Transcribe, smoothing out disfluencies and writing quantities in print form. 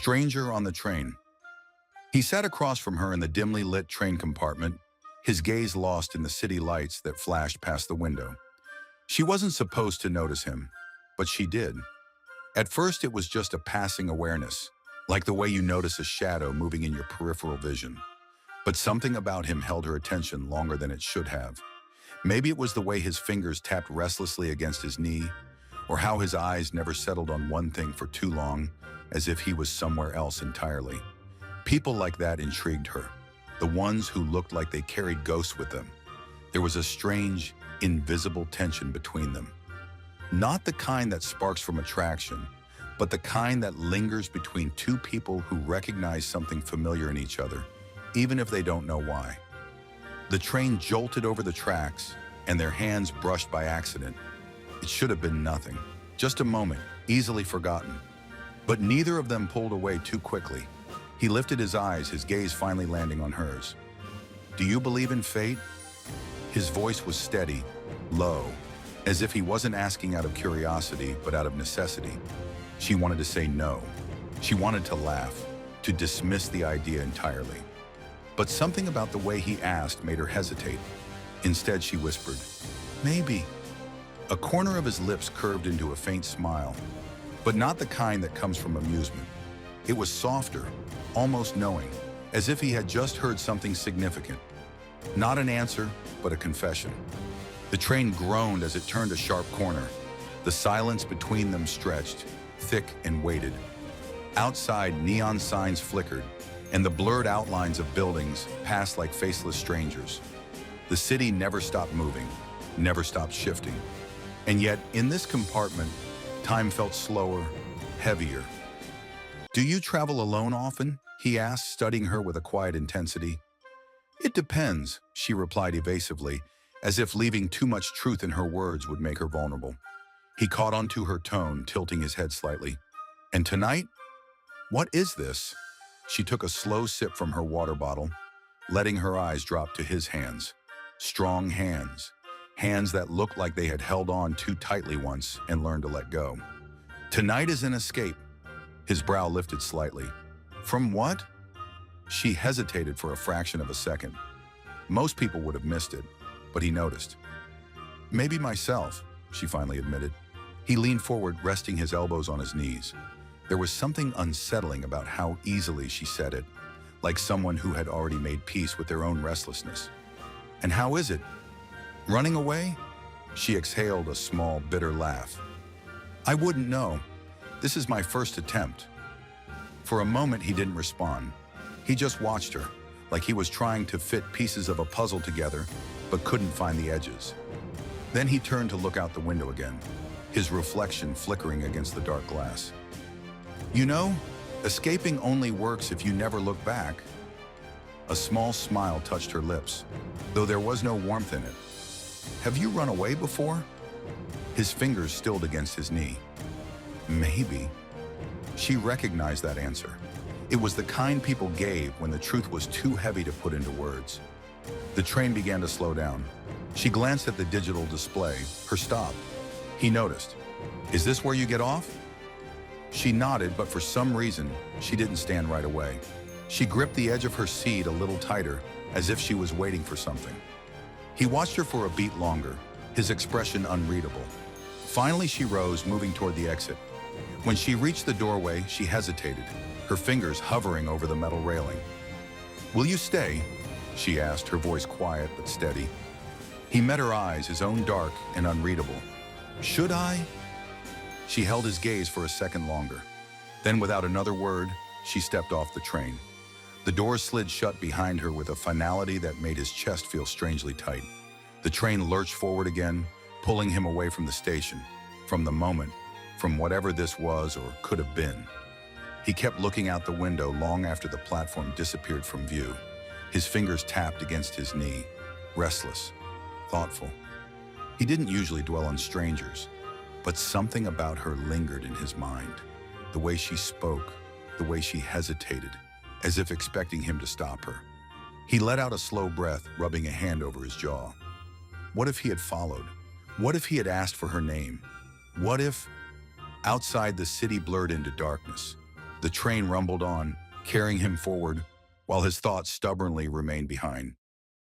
Stranger on the train. He sat across from her in the dimly lit train compartment, his gaze lost in the city lights that flashed past the window. She wasn't supposed to notice him, but she did. At first, it was just a passing awareness, like the way you notice a shadow moving in your peripheral vision. But something about him held her attention longer than it should have. Maybe it was the way his fingers tapped restlessly against his knee, or how his eyes never settled on one thing for too long, as if he was somewhere else entirely. People like that intrigued her, the ones who looked like they carried ghosts with them. There was a strange, invisible tension between them. Not the kind that sparks from attraction, but the kind that lingers between two people who recognize something familiar in each other, even if they don't know why. The train jolted over the tracks, and their hands brushed by accident. It should have been nothing, just a moment, easily forgotten. But neither of them pulled away too quickly. He lifted his eyes, his gaze finally landing on hers. "Do you believe in fate?" His voice was steady, low, as if he wasn't asking out of curiosity, but out of necessity. She wanted to say no. She wanted to laugh, to dismiss the idea entirely. But something about the way he asked made her hesitate. Instead, she whispered, "Maybe." A corner of his lips curved into a faint smile, but not the kind that comes from amusement. It was softer, almost knowing, as if he had just heard something significant. Not an answer, but a confession. The train groaned as it turned a sharp corner. The silence between them stretched, thick and weighted. Outside, neon signs flickered, and the blurred outlines of buildings passed like faceless strangers. The city never stopped moving, never stopped shifting. And yet, in this compartment, time felt slower, heavier. "Do you travel alone often?" he asked, studying her with a quiet intensity. "It depends," she replied evasively, as if leaving too much truth in her words would make her vulnerable. He caught onto her tone, tilting his head slightly. "And tonight? What is this?" She took a slow sip from her water bottle, letting her eyes drop to his hands. Strong hands. Hands that looked like they had held on too tightly once and learned to let go. "Tonight is an escape." His brow lifted slightly. "From what?" She hesitated for a fraction of a second. Most people would have missed it, but he noticed. "Maybe myself," she finally admitted. He leaned forward, resting his elbows on his knees. There was something unsettling about how easily she said it, like someone who had already made peace with their own restlessness. "And how is it? Running away?" She exhaled a small, bitter laugh. "I wouldn't know. This is my first attempt." For a moment, he didn't respond. He just watched her, like he was trying to fit pieces of a puzzle together, but couldn't find the edges. Then he turned to look out the window again, his reflection flickering against the dark glass. "You know, escaping only works if you never look back." A small smile touched her lips, though there was no warmth in it. "Have you run away before?" His fingers stilled against his knee. "Maybe." She recognized that answer. It was the kind people gave when the truth was too heavy to put into words. The train began to slow down. She glanced at the digital display, her stop. He noticed. "Is this where you get off?" She nodded, but for some reason, she didn't stand right away. She gripped the edge of her seat a little tighter, as if she was waiting for something. He watched her for a beat longer, his expression unreadable. Finally, she rose, moving toward the exit. When she reached the doorway, she hesitated, her fingers hovering over the metal railing. "Will you stay?" she asked, her voice quiet but steady. He met her eyes, his own dark and unreadable. "Should I?" She held his gaze for a second longer. Then, without another word, she stepped off the train. The doors slid shut behind her with a finality that made his chest feel strangely tight. The train lurched forward again, pulling him away from the station, from the moment, from whatever this was or could have been. He kept looking out the window long after the platform disappeared from view. His fingers tapped against his knee, restless, thoughtful. He didn't usually dwell on strangers, but something about her lingered in his mind. The way she spoke, the way she hesitated, as if expecting him to stop her. He let out a slow breath, rubbing a hand over his jaw. What if he had followed? What if he had asked for her name? What if... Outside, the city blurred into darkness. The train rumbled on, carrying him forward, while his thoughts stubbornly remained behind.